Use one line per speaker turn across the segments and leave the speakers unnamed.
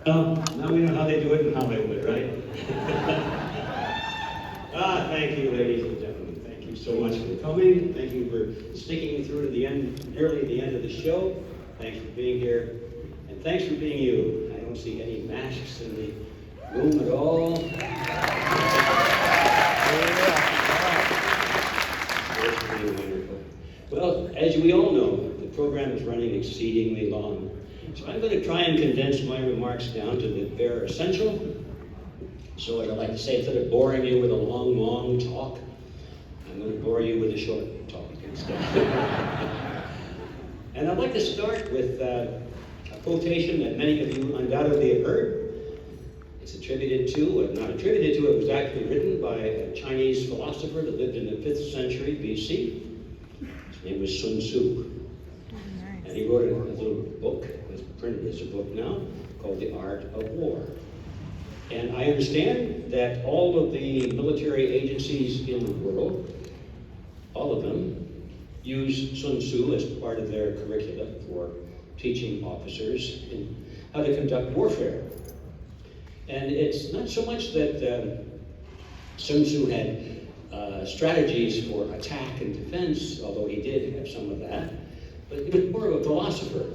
Now we know how they do it in Hollywood, right? Thank you, ladies and gentlemen. Thank you so much for coming. Thank you for sticking through to the end, nearly the end of the show. Thanks for being here. And thanks for being you. I don't see any masks in the room at all. It's really wonderful. Well, as we all know, the program is running exceedingly long. So I'm going to try and condense my remarks down to the bare essential. So as I like to say, instead of boring you with a long talk, I'm going to bore you with a short talk instead. And I'd like to start with a quotation that many of you undoubtedly have heard. It's attributed to, not attributed to, it was actually written by a Chinese philosopher that lived in the 5th century BC. His name was Sun Tzu. And he wrote a little book, it's printed as a book now, called The Art of War. And I understand that all of the military agencies in the world, all of them, use Sun Tzu as part of their curricula for teaching officers in how to conduct warfare. And it's not so much that Sun Tzu had strategies for attack and defense, although he did have some of that, but he was more of a philosopher.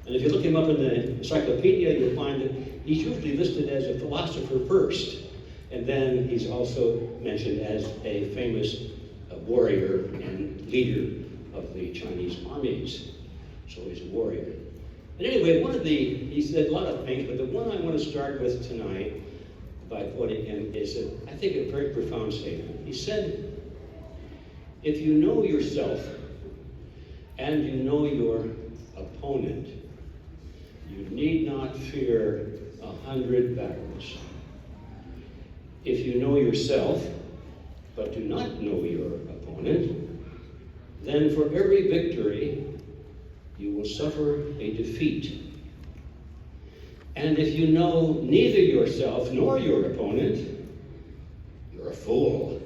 And if you look him up in the encyclopedia, you'll find that he's usually listed as a philosopher first, and then he's also mentioned as a famous warrior and leader of the Chinese armies. So he's a warrior. And anyway, he said a lot of things, but the one I want to start with tonight by quoting him is, I think, a very profound statement. He said, if you know yourself and you know your opponent, you need not fear 100 battles. If you know yourself, but do not know your opponent, then for every victory, you will suffer a defeat. And if you know neither yourself nor your opponent, you're a fool.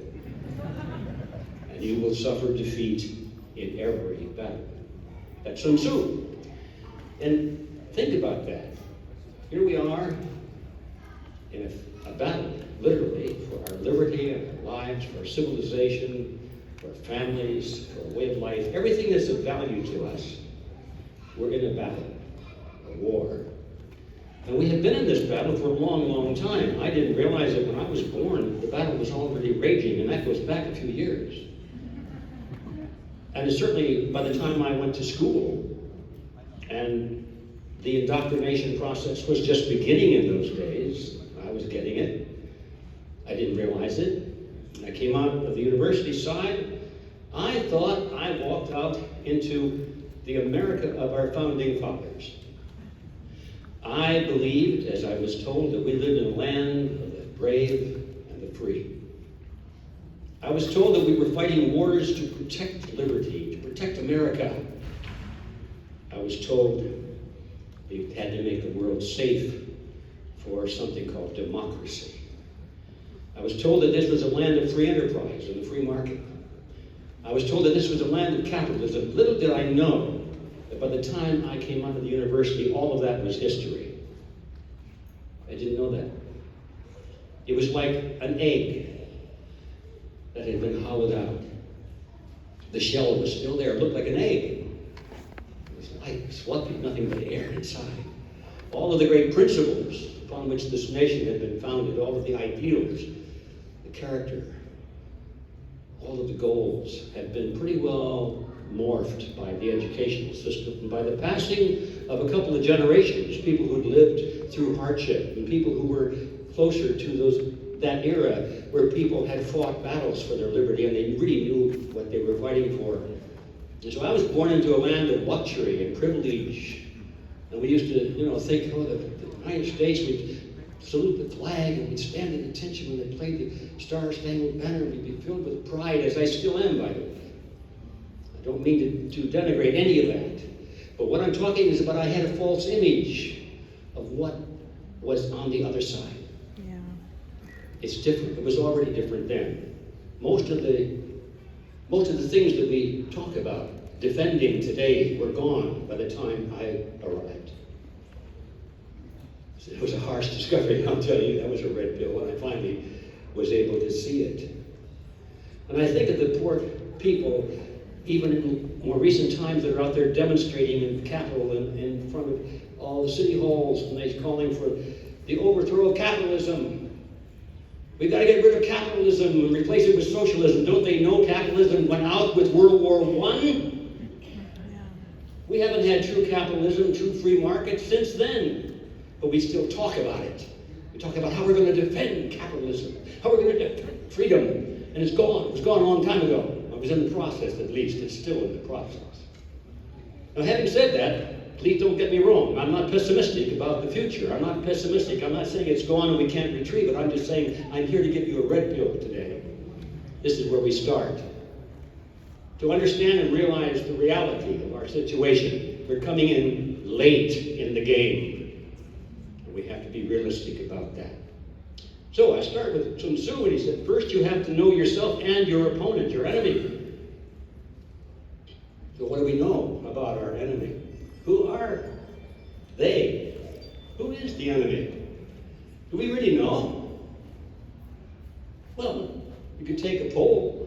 And you will suffer defeat in every battle. That's Sun Tzu. And think about that. Here we are in a battle, literally, for our liberty, our lives, for our civilization, for our families, for our way of life. Everything that's of value to us. We're in a battle, a war. And we have been in this battle for a long time. I didn't realize that when I was born, the battle was already raging, and that goes back a few years. And certainly by the time I went to school, and the indoctrination process was just beginning in those days, I was getting it. I didn't realize it. When I came out of the university side, I thought I walked out into the America of our founding fathers. I believed, as I was told, that we lived in a land of the brave and the free. I was told that we were fighting wars to protect liberty, to protect America. I was told we had to make the world safe for something called democracy. I was told that this was a land of free enterprise and the free market. I was told that this was a land of capitalism. Little did I know that by the time I came out of the university, all of that was history. I didn't know that. It was like an egg that had been hollowed out. The shell was still there. It looked like an egg. It was light, fluffy, nothing but air inside. All of the great principles upon which this nation had been founded, all of the ideals, the character, all of the goals had been pretty well morphed by the educational system and by the passing of a couple of generations, people who'd lived through hardship and people who were closer to that era where people had fought battles for their liberty and they really knew what they were fighting for. And so I was born into a land of luxury and privilege. And we used to, think, the United States, we'd salute the flag and we'd stand at attention when they played the Star-Spangled Banner, and we'd be filled with pride, as I still am, by the way. I don't mean to denigrate any of that. But what I'm talking is about I had a false image of what was on the other side. Yeah. It's different. It was already different then. Most of the things that we talk about defending today were gone by the time I arrived. It was a harsh discovery, I'll tell you. That was a red pill when I finally was able to see it. And I think of the poor people, even in more recent times, that are out there demonstrating in the Capitol and in front of all the city halls, and they're calling for the overthrow of capitalism. We've got to get rid of capitalism and replace it with socialism. Don't they know capitalism went out with World War I? We haven't had true capitalism, true free markets since then. But we still talk about it. We talk about how we're going to defend capitalism, how we're going to defend freedom. And it's gone. It was gone a long time ago. It was in the process, at least. It's still in the process. Now, having said that, please don't get me wrong. I'm not pessimistic about the future. I'm not pessimistic. I'm not saying it's gone and we can't retrieve it. I'm just saying I'm here to give you a red pill today. This is where we start. To understand and realize the reality of our situation. We're coming in late in the game. And we have to be realistic about that. So I start with Sun Tzu, and he said, first you have to know yourself and your opponent, your enemy. So what do we know about our enemy? Who are they? Who is the enemy? Do we really know? Well, you could take a poll.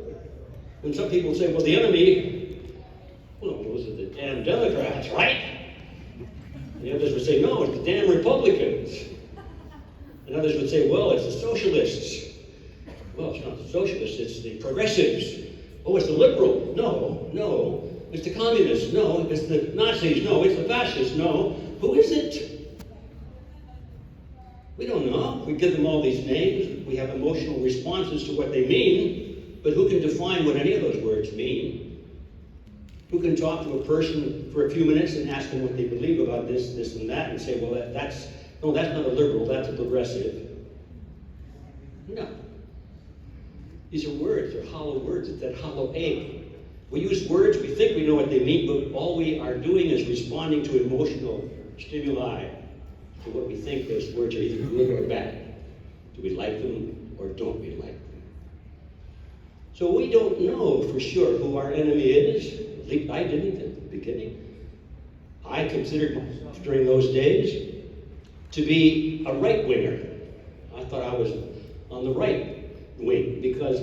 And some people say, well, the enemy, well, those are the damn Democrats, right? And the others would say, no, it's the damn Republicans. And others would say, well, it's the socialists. Well, it's not the socialists, it's the progressives. Oh, it's the liberal. No. It's the communists. No. It's the Nazis. No. It's the fascists. No. Who is it? We don't know. We give them all these names. We have emotional responses to what they mean. But who can define what any of those words mean? Who can talk to a person for a few minutes and ask them what they believe about this, this, and that, and say, well, that's not a liberal, that's a progressive. No. These are words, they're hollow words, it's that hollow ache. We use words, we think we know what they mean, but all we are doing is responding to emotional stimuli, to what we think those words are either good or bad. Do we like them or don't we like them? So we don't know for sure who our enemy is. At least I didn't at the beginning. I considered myself during those days to be a right-winger. I thought I was on the right wing because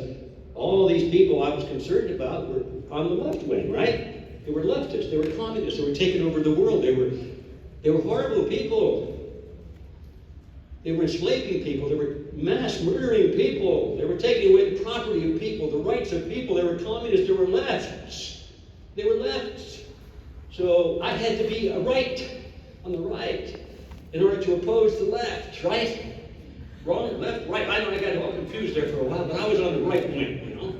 all these people I was concerned about were on the left wing, right? They were leftists, they were communists, they were taking over the world, they were horrible people. They were enslaving people, they were mass murdering people, they were taking away the property of people, the rights of people, they were communists, they were lefts. They were lefts. So I had to be a right, on the right, in order to oppose the left, right? Wrong, left, right. I know I got all confused there for a while, but I was on the right wing, you know?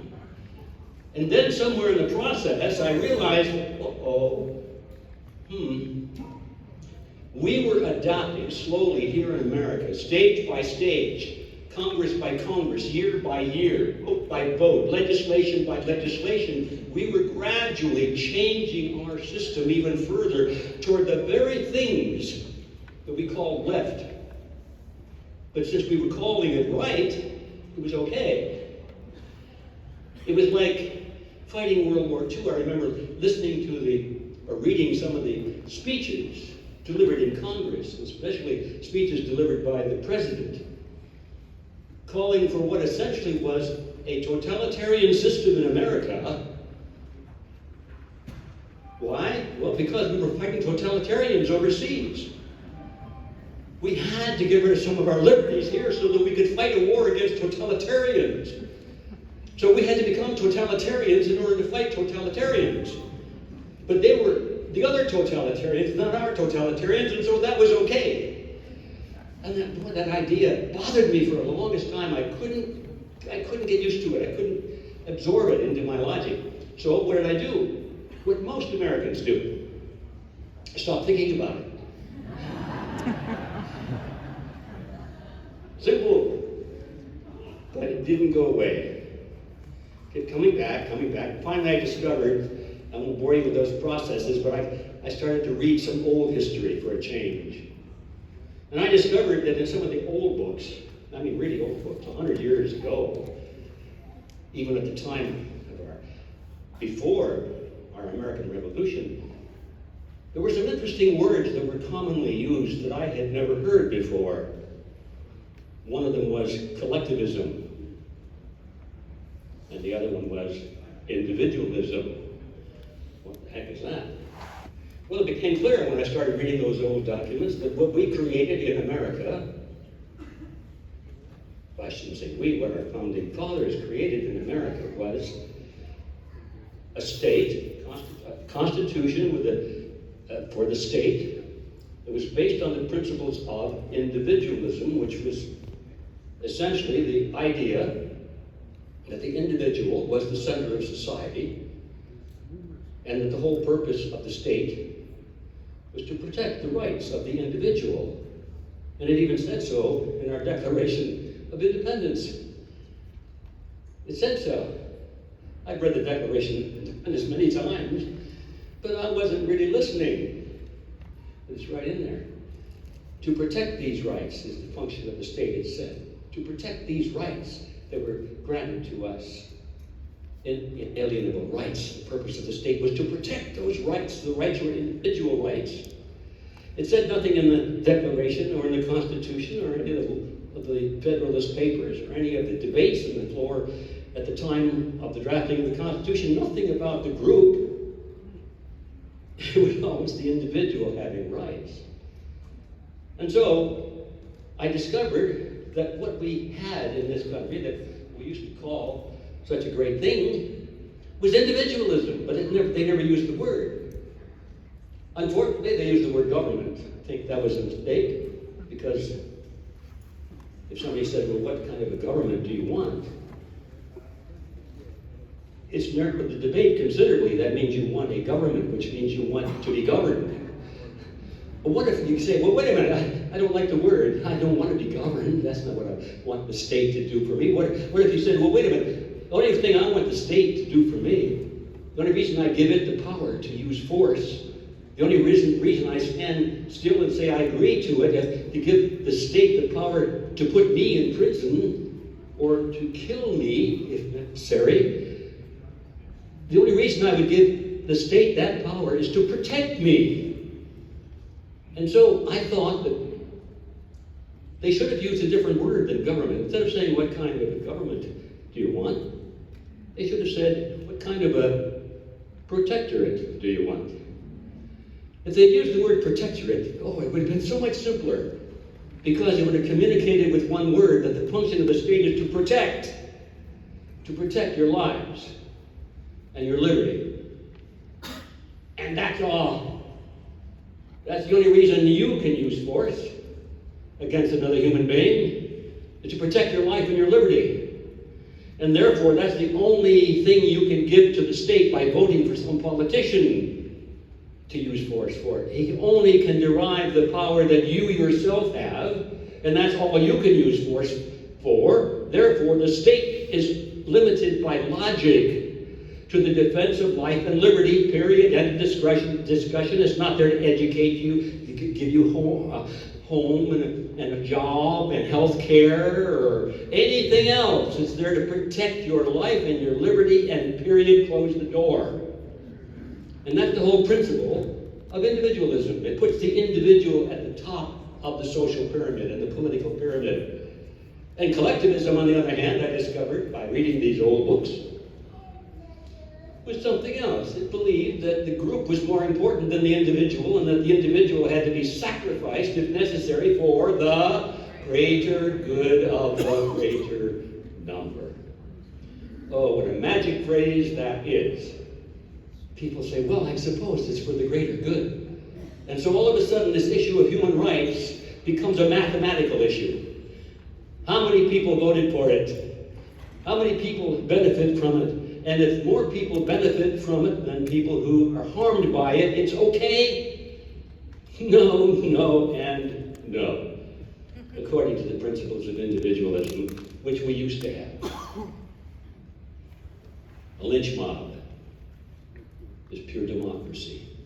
And then somewhere in the process, I realized, we were adopting slowly here in America, stage by stage, Congress by Congress, year by year, vote by vote, legislation by legislation, we were gradually changing our system even further toward the very things that we called left. But since we were calling it right, it was okay. It was like fighting World War II. I remember listening to or reading some of the speeches delivered in Congress, especially speeches delivered by the president, calling for what essentially was a totalitarian system in America. Why? Well, because we were fighting totalitarians overseas. We had to get rid of some of our liberties here so that we could fight a war against totalitarians. So we had to become totalitarians in order to fight totalitarians. But they were the other totalitarians, not our totalitarians, and so that was okay. And that idea bothered me for the longest time. I couldn't get used to it. I couldn't absorb it into my logic. So what did I do? What most Americans do. I stopped thinking about it. Simple, but it didn't go away. Kept coming back. Finally I discovered, I won't bore you with those processes, but I started to read some old history for a change. And I discovered that in some of the old books, I mean really old books, 100 years ago, even at the time of before our American Revolution, there were some interesting words that were commonly used that I had never heard before. One of them was collectivism, and the other one was individualism. What the heck is that? Well, it became clear when I started reading those old documents that what we created in America, I shouldn't say we, what our founding fathers created in America was a state, a constitution with for the state that was based on the principles of individualism, which was essentially the idea that the individual was the center of society and that the whole purpose of the state was to protect the rights of the individual. And it even said so in our Declaration of Independence. It said so. I've read the Declaration of Independence many times, but I wasn't really listening. It's right in there. To protect these rights is the function of the state, it said. To protect these rights that were granted to us. Inalienable rights. The purpose of the state was to protect those rights. The rights were individual rights. It said nothing in the Declaration or in the Constitution or any of the Federalist Papers or any of the debates on the floor at the time of the drafting of the Constitution, nothing about the group. It was always the individual having rights. And so I discovered that what we had in this country that we used to call such a great thing was individualism, but they never used the word. Unfortunately, they used the word government. I think that was a mistake, because if somebody said, well, what kind of a government do you want? It's narrowed the debate considerably. That means you want a government, which means you want to be governed. But what if you say, well, wait a minute, I don't like the word. I don't want to be governed. That's not what I want the state to do for me. What if you said, well, wait a minute, the only thing I want the state to do for me, the only reason I give it the power to use force, the only reason I stand still and say I agree to it is to give the state the power to put me in prison or to kill me, if necessary. The only reason I would give the state that power is to protect me. And so I thought that they should have used a different word than government. Instead of saying, what kind of a government do you want? They should have said, what kind of a protectorate do you want? If they'd used the word protectorate, it would have been so much simpler, because it would have communicated with one word that the function of the state is to protect your lives and your liberty. And that's all. That's the only reason you can use force against another human being, is to protect your life and your liberty. And therefore, that's the only thing you can give to the state by voting for some politician to use force for it. He only can derive the power that you yourself have, and that's all you can use force for. Therefore, the state is limited by logic to the defense of life and liberty, period, and discussion. It's not there to educate you, give you home and a job and health care or anything else. It's there to protect your life and your liberty, and period, close the door. And that's the whole principle of individualism. It puts the individual at the top of the social pyramid and the political pyramid. And collectivism, on the other hand, I discovered by reading these old books, was something else. It believed that the group was more important than the individual, and that the individual had to be sacrificed, if necessary, for the greater good of the greater number. Oh, what a magic phrase that is. People say, well, I suppose it's for the greater good. And so all of a sudden, this issue of human rights becomes a mathematical issue. How many people voted for it? How many people benefit from it? And if more people benefit from it than people who are harmed by it, it's okay? No, no, and no. According to the principles of individualism, which we used to have. A lynch mob is pure democracy.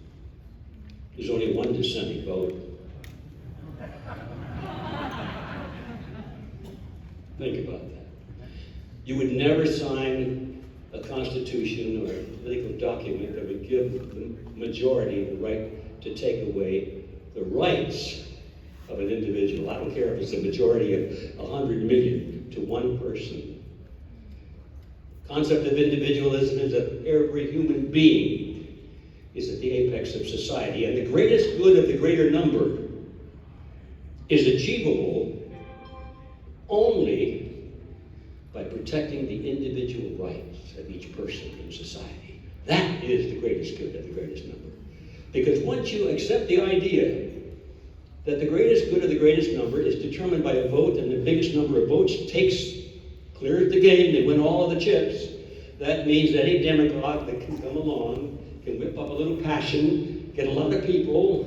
There's only one dissenting vote. Think about that. You would never sign a constitution or a political document that would give the majority the right to take away the rights of an individual. I don't care if it's a majority of 100 million to one person. Concept of individualism is that every human being is at the apex of society, and the greatest good of the greater number is achievable only by protecting the individual rights of each person in society. That is the greatest good of the greatest number. Because once you accept the idea that the greatest good of the greatest number is determined by a vote, and the biggest number of votes clears the game, they win all of the chips, that means any demagogue that can come along can whip up a little passion, get a lot of people,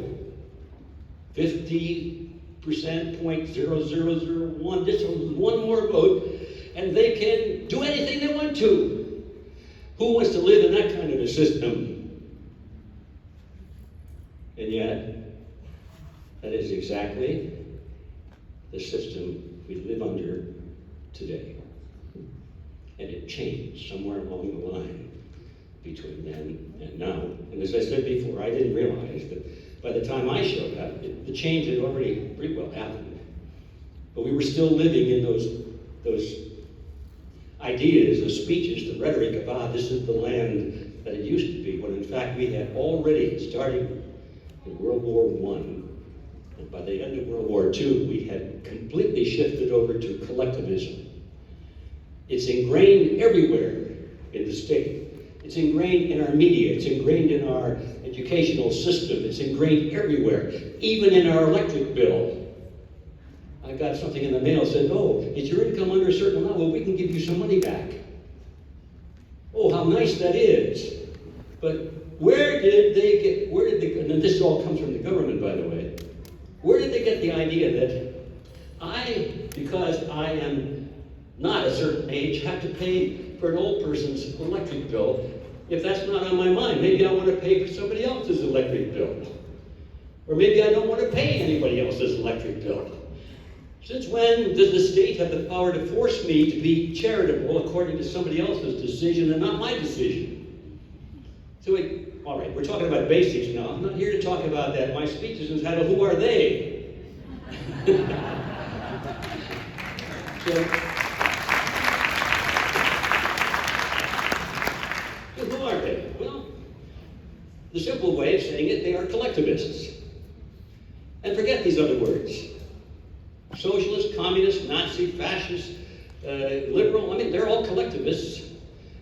50%, 0.0001, just one more vote, and they can do anything they want to. Who wants to live in that kind of a system? And yet, that is exactly the system we live under today. And it changed somewhere along the line between then and now. And as I said before, I didn't realize that by the time I showed up, the change had already pretty well happened. But we were still living in those ideas, those speeches, the rhetoric of, this is the land that it used to be, when in fact we had already, starting in World War I, and by the end of World War II, we had completely shifted over to collectivism. It's ingrained everywhere in the state. It's ingrained in our media. It's ingrained in our educational system. It's ingrained everywhere, even in our electric bill. I got something in the mail that said, is your income under a certain amount? Well, we can give you some money back. Oh, how nice that is. But where did they, and this all comes from the government, by the way, where did they get the idea that because I am not a certain age, have to pay for an old person's electric bill if that's not on my mind? Maybe I want to pay for somebody else's electric bill. Or maybe I don't want to pay anybody else's electric bill. Since when does the state have the power to force me to be charitable according to somebody else's decision and not my decision? So all right, we're talking about basics now. I'm not here to talk about that. My speech is entitled, Who Are They? So who are they? Well, the simple way of saying it, they are collectivists. And forget these other words. Socialist, communist, Nazi, fascist, liberal, they're all collectivists.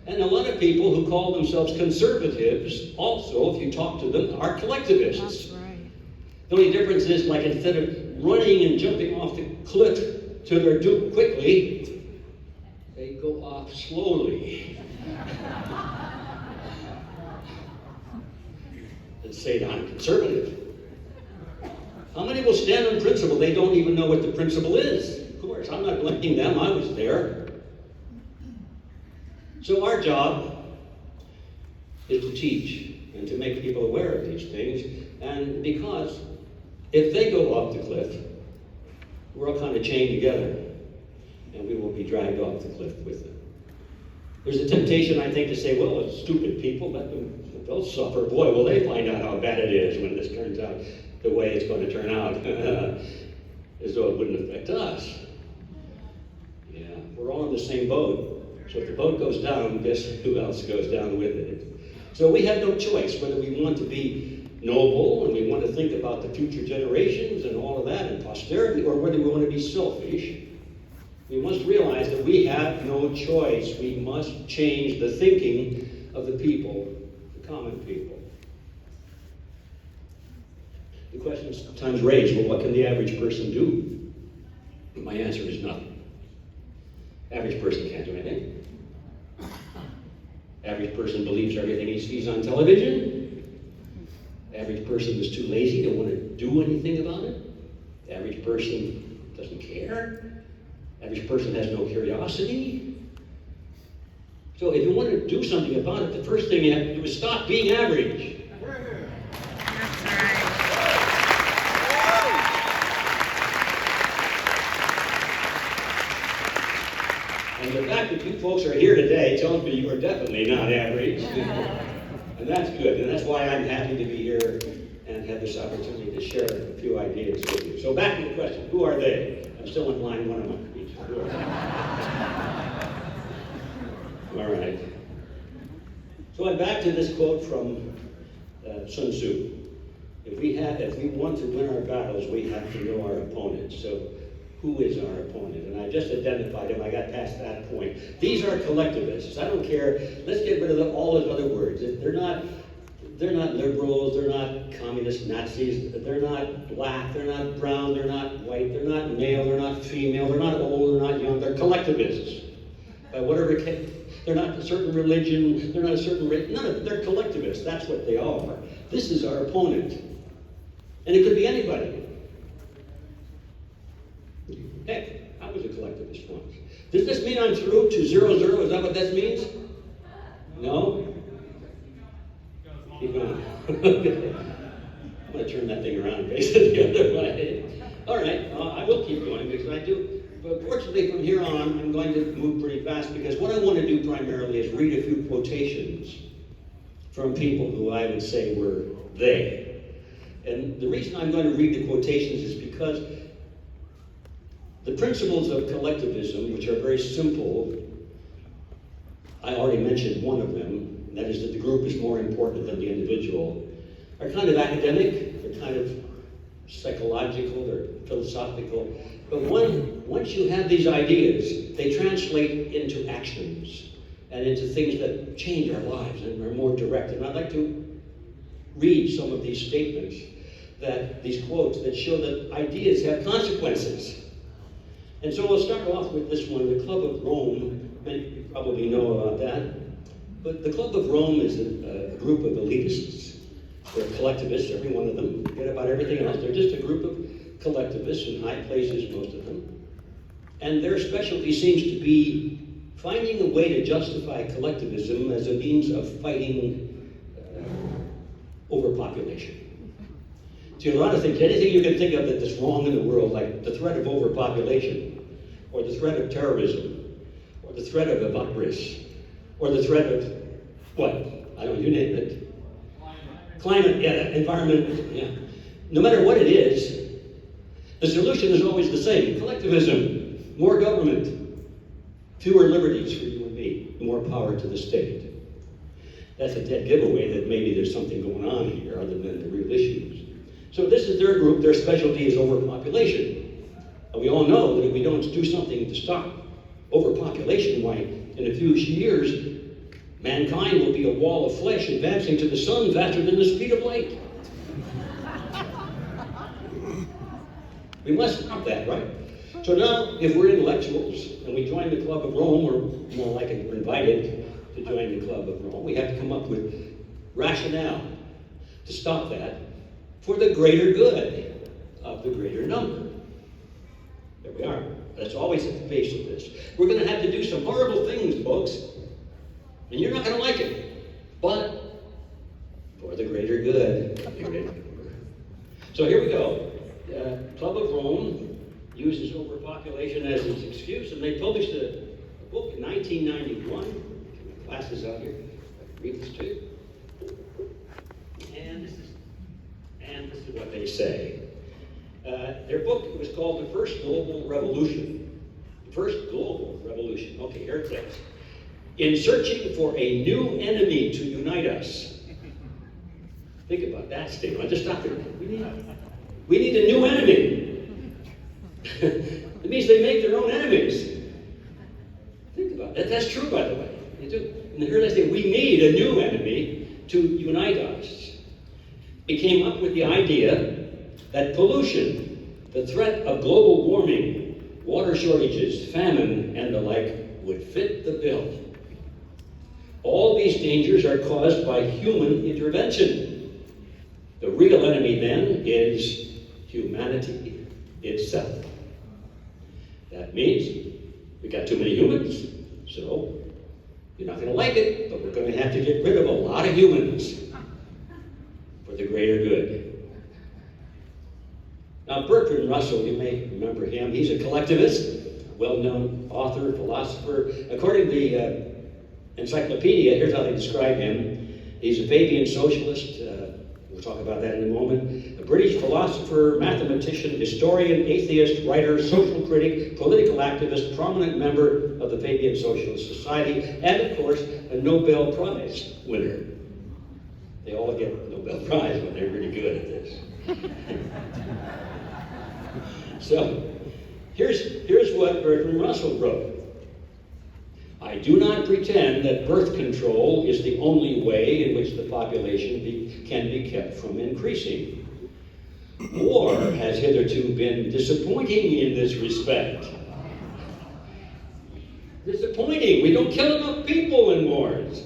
And a lot of people who call themselves conservatives also, if you talk to them, are collectivists.
That's right.
The only difference is, like, instead of running and jumping off the cliff to their doom quickly, they go off slowly. And say, I'm conservative. How many will stand on principle? They don't even know what the principle is. Of course, I'm not blaming them. I was there. So our job is to teach and to make people aware of these things. And because if they go off the cliff, we're all kind of chained together, and we will be dragged off the cliff with them. There's a temptation, I think, to say, well, it's stupid people, let them, they'll suffer. Boy, will they find out how bad it is when this turns out the way it's going to turn out, as though it wouldn't affect us. Yeah, we're all in the same boat. So if the boat goes down, guess who else goes down with it? So we have no choice whether we want to be noble and we want to think about the future generations and all of that and posterity, or whether we want to be selfish. We must realize that we have no choice. We must change the thinking of the people, the common people. The question is sometimes raised, well, what can the average person do? My answer is nothing. Average person can't do anything. Average person believes everything he sees on television. Average person is too lazy to want to do anything about it. Average person doesn't care. Average person has no curiosity. So if you want to do something about it, the first thing you have to do is stop being average.
That's right.
And the fact that you folks are here today tells me you are definitely not average. And that's good, and that's why I'm happy to be here and have this opportunity to share a few ideas with you. So back to the question, who are they? I'm still in line one of my speech. All right. So I'm back to this quote from Sun Tzu. If we want to win our battles, we have to know our opponent. So who is our opponent? And I just identified him. I got past that point. These are collectivists. I don't care. Let's get rid of all those other words. They're not liberals. They're not communist Nazis. They're not black. They're not brown. They're not white. They're not male. They're not female. They're not old. They're not young. They're collectivists. By whatever case, they're not a certain religion. They're not a certain race. None of them. They're collectivists. That's what they are. This is our opponent. And it could be anybody. Heck, I was a collectivist once. Does this mean I'm through to 0-0? Is that what that means? No? Keep going. I'm going to turn that thing around and face it the other way. All right, I will keep going because I do. But fortunately, from here on, I'm going to move pretty fast because what I want to do primarily is read a few quotations from people who I would say were they. And the reason I'm going to read the quotations is because the principles of collectivism, which are very simple, I already mentioned one of them, and that is that the group is more important than the individual, are kind of academic, they're kind of psychological, they're philosophical. But once you have these ideas, they translate into actions and into things that change our lives and are more direct. And I'd like to read some of these statements, these quotes that show that ideas have consequences. And so we'll start off with this one, the Club of Rome. Many of you probably know about that. But the Club of Rome is a group of elitists. They're collectivists, every one of them. Forget about everything else. They're just a group of collectivists in high places, most of them. And their specialty seems to be finding a way to justify collectivism as a means of fighting overpopulation. See, a lot of things, anything you can think of that's wrong in the world, like the threat of overpopulation, or the threat of terrorism, or the threat of a virus, or the threat of what? I don't know, you name it. Climate, yeah, environment, yeah. No matter what it is, the solution is always the same. Collectivism, more government, fewer liberties for you and me, more power to the state. That's a dead giveaway that maybe there's something going on here other than the real issues. So this is their group, their specialty is overpopulation. And we all know that if we don't do something to stop overpopulation, why, in a few years, mankind will be a wall of flesh advancing to the sun faster than the speed of light. We must stop that, right? So now, if we're intellectuals and we join the Club of Rome, or more like it, we're invited to join the Club of Rome, we have to come up with rationale to stop that for the greater good of the greater number. There we are. That's always at the base of this. We're going to have to do some horrible things, folks, and you're not going to like it, but for the greater good of the greater number. So here we go. Club of Rome uses overpopulation as its excuse, and they published a book in 1991. My glasses out here. I can read this to you. And this is what they say. Their book was called The First Global Revolution. The First Global Revolution. Okay, here it says. In searching for a new enemy to unite us. Think about that statement. I just stopped there. We need a new enemy. It means they make their own enemies. Think about that. That's true, by the way. They do. And here they say, we need a new enemy to unite us. It came up with the idea that pollution, the threat of global warming, water shortages, famine, and the like would fit the bill. All these dangers are caused by human intervention. The real enemy then is humanity itself. That means we got too many humans, so you're not going to like it, but we're going to have to get rid of a lot of humans for the greater good. Now, Bertrand Russell, you may remember him. He's a collectivist, well-known author, philosopher. According to the encyclopedia, here's how they describe him. He's a Fabian socialist. We'll talk about that in a moment. A British philosopher, mathematician, historian, atheist, writer, social critic, political activist, prominent member of the Fabian Socialist Society, and of course, a Nobel Prize winner. They all get a Nobel Prize when they're really good at this. So, here's what Griffin Russell wrote. I do not pretend that birth control is the only way in which the population can be kept from increasing. War has hitherto been disappointing in this respect. Disappointing. We don't kill enough people in wars.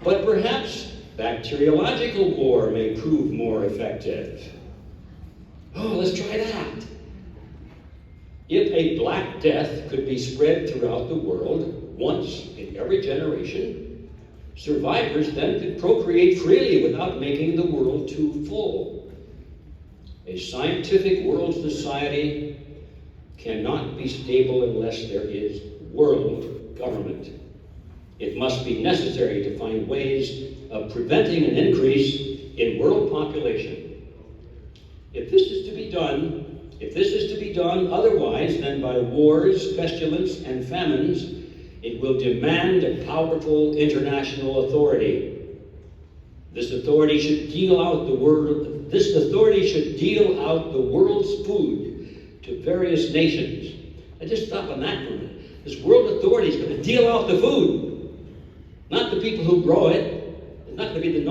But perhaps bacteriological war may prove more effective. Oh, let's try that. If a Black Death could be spread throughout the world once in every generation, survivors then could procreate freely without making the world too full. A scientific world society cannot be stable unless there is world government. It must be necessary to find ways of preventing an increase in world population. If this is to be done otherwise than by wars, pestilence, and famines, it will demand a powerful international authority. This authority should deal out the world's food to various nations. I just stop on that for a minute. This world authority is going to deal out the food, not the people who grow it. It's not going to be the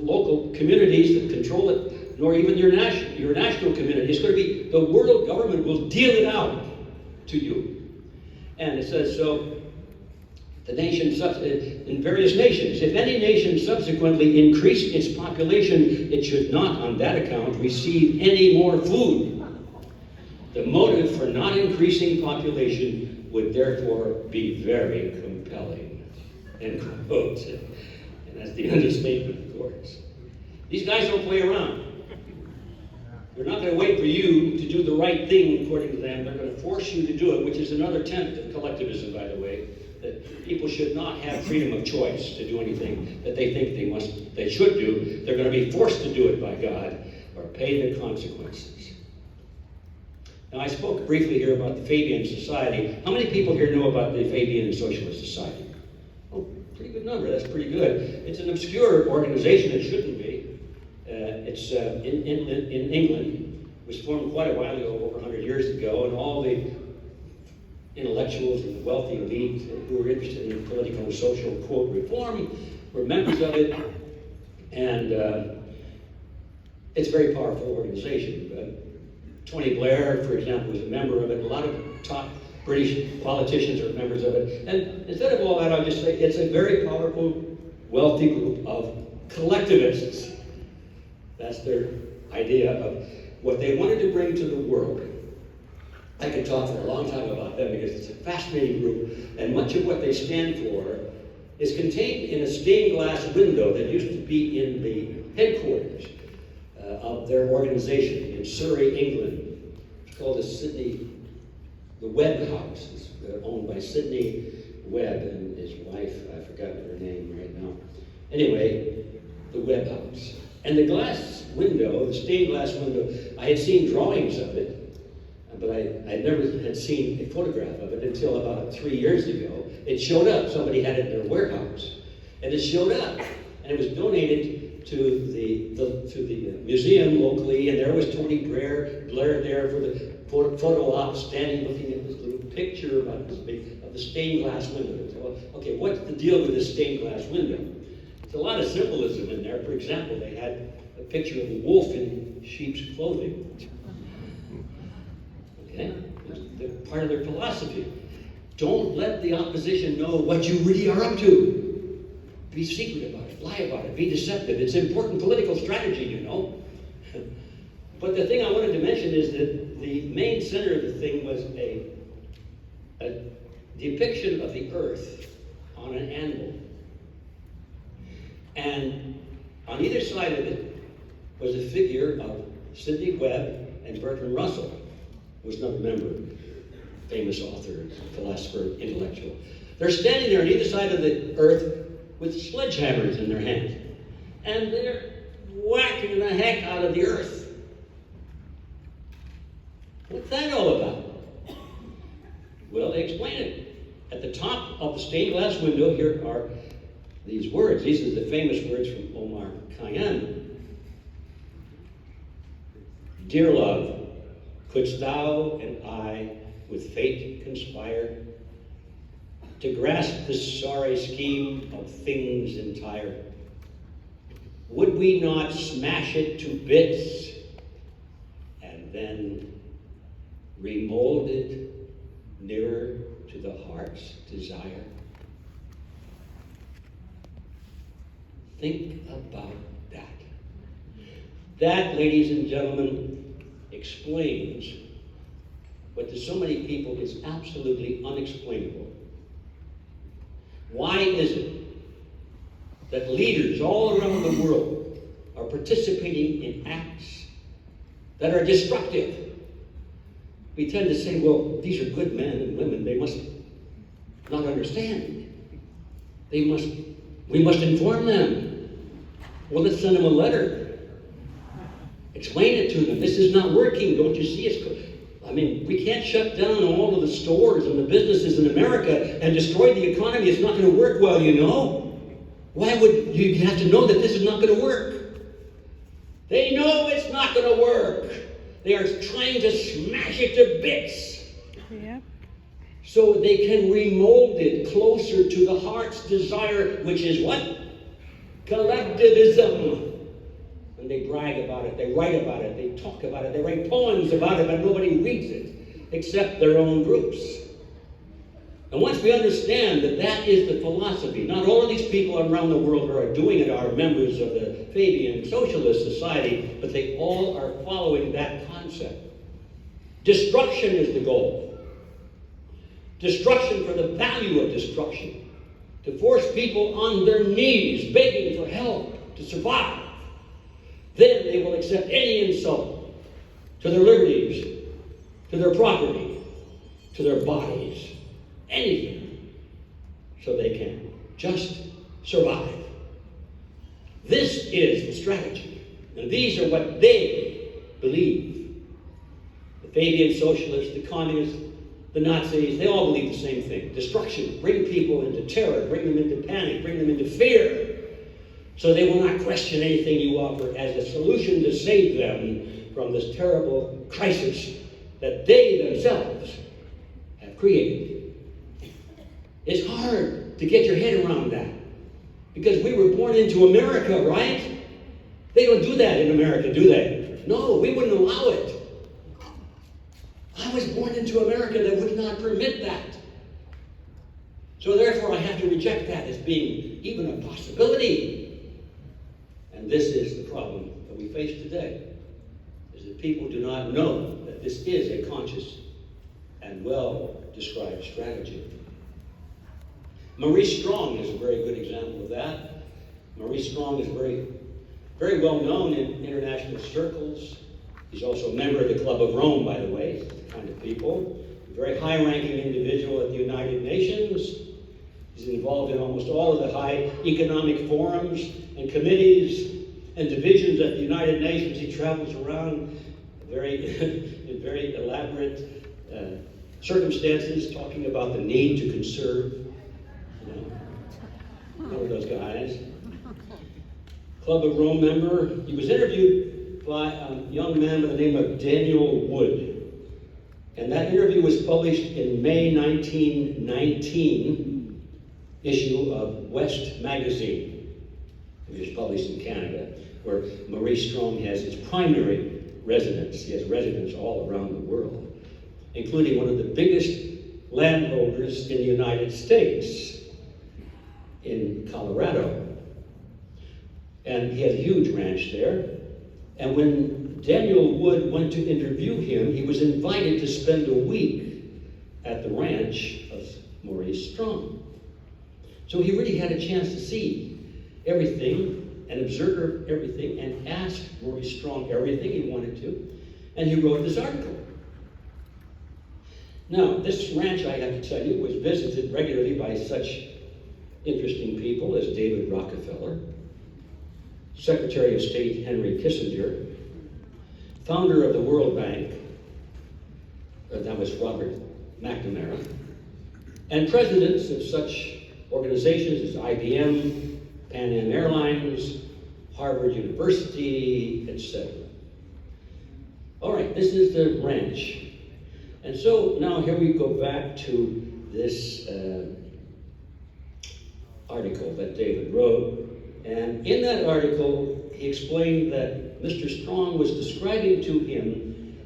local communities that control it, nor even your national community. It's going to be the world government will deal it out to you. And it says, so the nation, in various nations, if any nation subsequently increased its population, it should not, on that account, receive any more food. The motive for not increasing population would therefore be very compelling. End quote. And that's the understatement, of course. These guys don't play around. They're not going to wait for you to do the right thing according to them. They're going to force you to do it, which is another tenet of collectivism, by the way, that people should not have freedom of choice to do anything that they think they should do. They're going to be forced to do it by God or pay the consequences. Now, I spoke briefly here about the Fabian Society. How many people here know about the Fabian Socialist Society? Oh, pretty good number. That's pretty good. It's an obscure organization. It shouldn't be. It's in England. It was formed quite a while ago, over 100 years ago, and all the intellectuals and the wealthy elite who were interested in political and social, quote, reform were members of it, and it's a very powerful organization. Tony Blair, for example, was a member of it. A lot of top British politicians are members of it. And instead of all that, I'll just say it's a very powerful, wealthy group of collectivists. That's their idea of what they wanted to bring to the world. I could talk for a long time about them because it's a fascinating group, and much of what they stand for is contained in a stained glass window that used to be in the headquarters of their organization in Surrey, England. It's called the Webb House. It's owned by Sidney Webb and his wife. I forgot her name right now. Anyway, the Webb House. And the glass window, the stained glass window, I had seen drawings of it, but I never had seen a photograph of it until about 3 years ago. It showed up. Somebody had it in their warehouse. And it showed up. And it was donated to the museum locally, and there was Tony Blair there for the photo op, standing looking at this little picture about this big, of the stained glass window. So, okay, what's the deal with this stained glass window? There's a lot of symbolism in there. For example, they had a picture of a wolf in sheep's clothing. Okay? That's part of their philosophy. Don't let the opposition know what you really are up to. Be secret about it, lie about it, be deceptive. It's important political strategy, you know. But the thing I wanted to mention is that the main center of the thing was a depiction of the earth on an anvil. And on either side of it was a figure of Sidney Webb and Bertrand Russell, who was another member, famous author, philosopher, intellectual. They're standing there on either side of the earth with sledgehammers in their hands. And they're whacking the heck out of the earth. What's that all about? Well, they explain it. At the top of the stained glass window, here are these words. These are the famous words from Omar Khayyam. Dear love, couldst thou and I with fate conspire to grasp this sorry scheme of things entire? Would we not smash it to bits and then remold it nearer to the heart's desire? Think about that. That, ladies and gentlemen, explains what to so many people is absolutely unexplainable. Why is it that leaders all around the world are participating in acts that are destructive? We tend to say, well, these are good men and women. They must not understand. We must inform them. Well, let's send them a letter. Explain it to them. This is not working. Don't you see it's we can't shut down all of the stores and the businesses in America and destroy the economy. It's not going to work well, you know. Why would you have to know that this is not going to work? They know it's not going to work. They are trying to smash it to bits.
Yep.
So they can remold it closer to the heart's desire, which is what? Collectivism. And they brag about it, they write about it, they talk about it, they write poems about it, but nobody reads it except their own groups. And once we understand that that is the philosophy, not all of these people around the world who are doing it are members of the Fabian Socialist Society, but they all are following that concept. Destruction is the goal. Destruction for the value of destruction. To force people on their knees, begging for help to survive. Then they will accept any insult to their liberties, to their property, to their bodies, anything, so they can just survive. This is the strategy, and these are what they believe. The Fabian Socialists, the Communists, the Nazis, they all believe the same thing. Destruction, bring people into terror, bring them into panic, bring them into fear, so they will not question anything you offer as a solution to save them from this terrible crisis that they themselves have created. It's hard to get your head around that because we were born into America, right? They don't do that in America, do they? No, we wouldn't allow it. I was born into America that would not permit that. So therefore, I have to reject that as being even a possibility. And this is the problem that we face today, is that people do not know that this is a conscious and well-described strategy. Maurice Strong is a very good example of that. Maurice Strong is very, very well known in international circles. He's also a member of the Club of Rome, by the way, the kind of people. A very high-ranking individual at the United Nations. He's involved in almost all of the high economic forums and committees and divisions at the United Nations. He travels around in very elaborate circumstances, talking about the need to conserve. One of those guys. Club of Rome member. He was interviewed by a young man by the name of Daniel Wood. And that interview was published in May 1919 issue of West Magazine. It was published in Canada, where Maurice Strong has his primary residence. He has residence all around the world, including one of the biggest landholders in the United States, in Colorado. And he has a huge ranch there. And when Daniel Wood went to interview him, he was invited to spend a week at the ranch of Maurice Strong. So he really had a chance to see everything and observe everything and ask Maurice Strong everything he wanted to. And he wrote this article. Now, this ranch, I have to tell you, was visited regularly by such interesting people as David Rockefeller, Secretary of State Henry Kissinger, founder of the World Bank, that was Robert McNamara, and presidents of such organizations as IBM, Pan Am Airlines, Harvard University, etc. All right, this is the ranch. And so now here we go back to this article that David wrote. And in that article, he explained that Mr. Strong was describing to him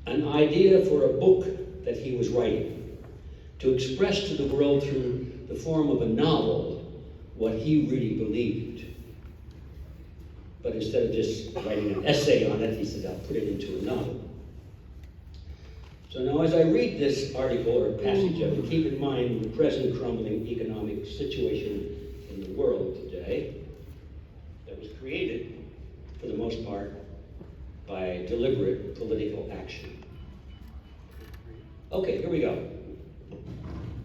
an idea for a book that he was writing to express to the world through the form of a novel what he really believed. But instead of just writing an essay on it, he said, I'll put it into a novel. So now as I read this article or passage of it, keep in mind the present crumbling economic situation in the world today that was created, for the most part, by deliberate political action. Okay, here we go.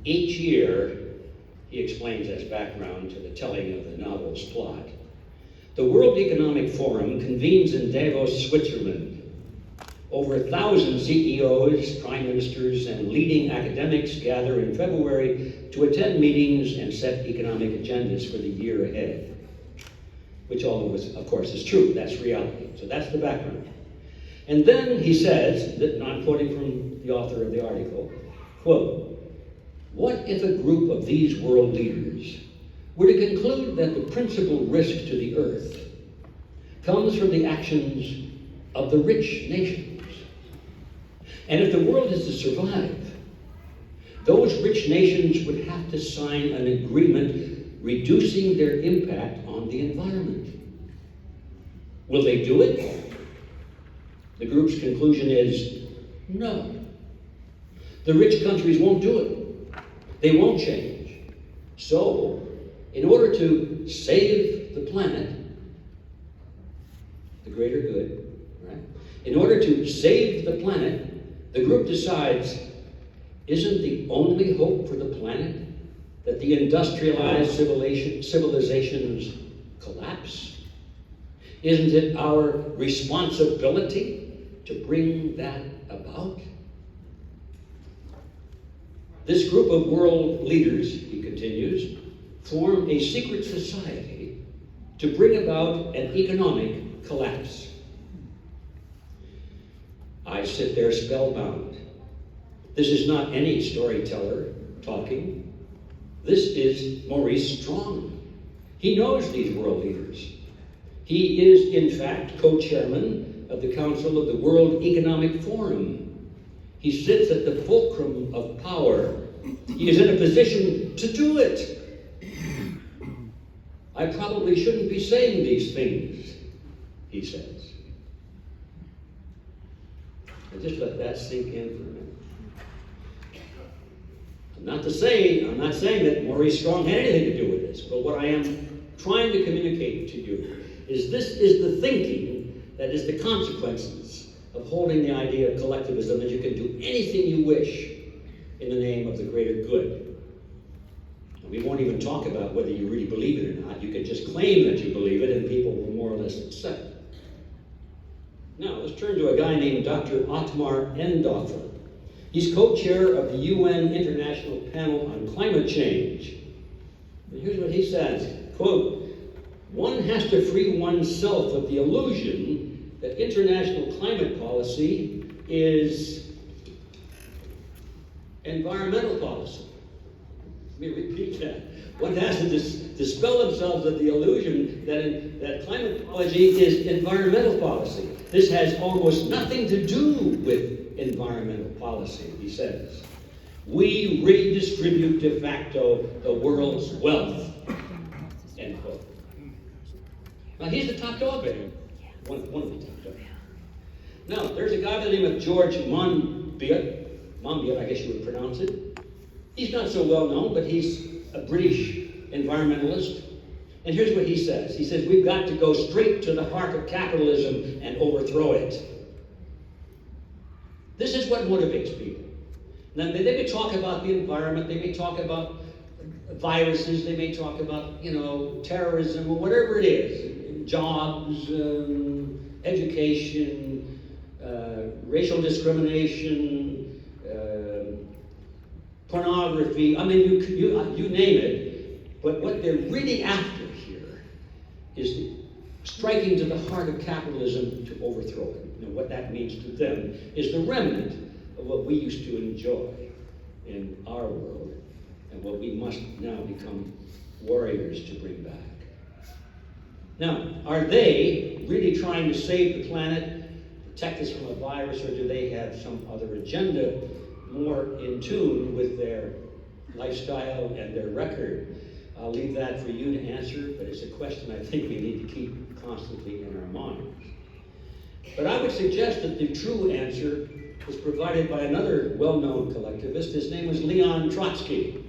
Each year, he explains as background to the telling of the novel's plot, the World Economic Forum convenes in Davos, Switzerland. Over 1,000 CEOs, prime ministers, and leading academics gather in February to attend meetings and set economic agendas for the year ahead. Which all of us, of course, is true. That's reality. So that's the background. And then he says, and I'm quoting from the author of the article, quote, what if a group of these world leaders were to conclude that the principal risk to the earth comes from the actions of the rich nations? And if the world is to survive, those rich nations would have to sign an agreement reducing their impact on the environment. Will they do it? The group's conclusion is no. The rich countries won't do it. They won't change. So, in order to save the planet, the greater good, right? In order to save the planet, the group decides, isn't the only hope for the planet that the industrialized civilizations collapse? Isn't it our responsibility to bring that about? This group of world leaders, he continues, form a secret society to bring about an economic collapse. I sit there spellbound. This is not any storyteller talking. This is Maurice Strong. He knows these world leaders. He is, in fact, co-chairman of the Council of the World Economic Forum. He sits at the fulcrum of power. He is in a position to do it. I probably shouldn't be saying these things, he says. And just let that sink in for a minute. I'm not saying that Maurice Strong had anything to do with this, but what I am trying to communicate to you is this is the thinking that is the consequences of holding the idea of collectivism, that you can do anything you wish in the name of the greater good. And we won't even talk about whether you really believe it or not. You can just claim that you believe it and people will more or less accept it. Now, let's turn to a guy named Dr. Ottmar Endorfer. He's co-chair of the UN International Panel on Climate Change. And here's what he says, quote, one has to free oneself of the illusion that international climate policy is environmental policy. Let me repeat that. One has to dispel themselves of the illusion that climate policy is environmental policy. This has almost nothing to do with environmental policy, he says. We redistribute de facto the world's wealth, end quote. Now he's the top dog there. One of the top dogs. Now, there's a guy by the name of George Monbiot, I guess you would pronounce it. He's not so well known, but he's a British environmentalist. And here's what he says. He says, we've got to go straight to the heart of capitalism and overthrow it. This is what motivates people. Now, they may talk about the environment, they may talk about viruses, they may talk about, terrorism or whatever it is, jobs, education, racial discrimination, pornography. I mean, you name it. But what they're really after here is striking to the heart of capitalism to overthrow it. And what that means to them is the remnant of what we used to enjoy in our world and what we must now become warriors to bring back. Now, are they really trying to save the planet, protect us from a virus, or do they have some other agenda more in tune with their lifestyle and their record? I'll leave that for you to answer, but it's a question I think we need to keep constantly in our minds. But I would suggest that the true answer was provided by another well-known collectivist. His name was Leon Trotsky.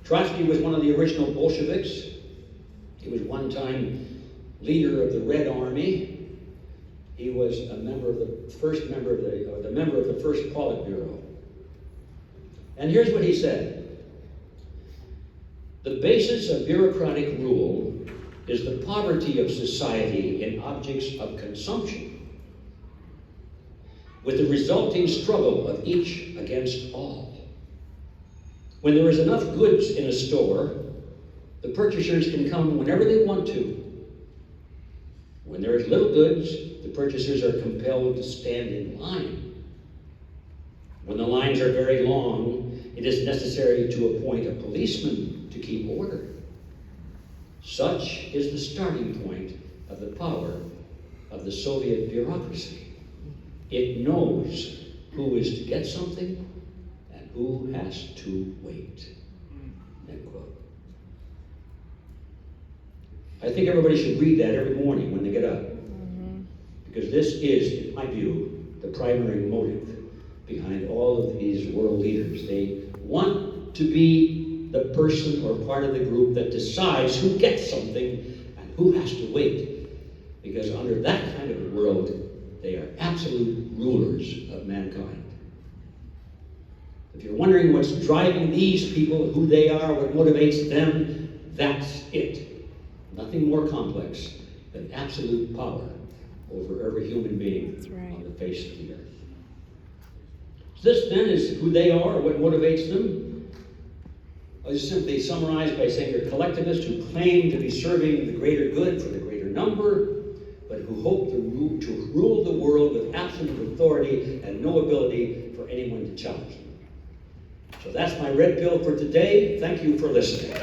Trotsky was one of the original Bolsheviks. He was one time leader of the Red Army. He was a member of the first Politburo. And here's what he said. The basis of bureaucratic rule is the poverty of society in objects of consumption, with the resulting struggle of each against all. When there is enough goods in a store, the purchasers can come whenever they want to. When there is little goods, the purchasers are compelled to stand in line. When the lines are very long, it is necessary to appoint a policeman to keep order. Such is the starting point of the power of the Soviet bureaucracy. It knows who is to get something and who has to wait. End quote. I think everybody should read that every morning when they get up. Because this is, in my view, the primary motive behind all of these world leaders. They want to be the person or part of the group that decides who gets something and who has to wait. Because under that kind of a world, they are absolute rulers of mankind. If you're wondering what's driving these people, who they are, what motivates them, that's it. Nothing more complex than absolute power over every human being on the face of the earth. This then is who they are, what motivates them. I'll just simply summarize by saying they're collectivists who claim to be serving the greater good for the greater number, but who hope to rule the world with absolute authority and no ability for anyone to challenge them. So that's my red pill for today. Thank you for listening.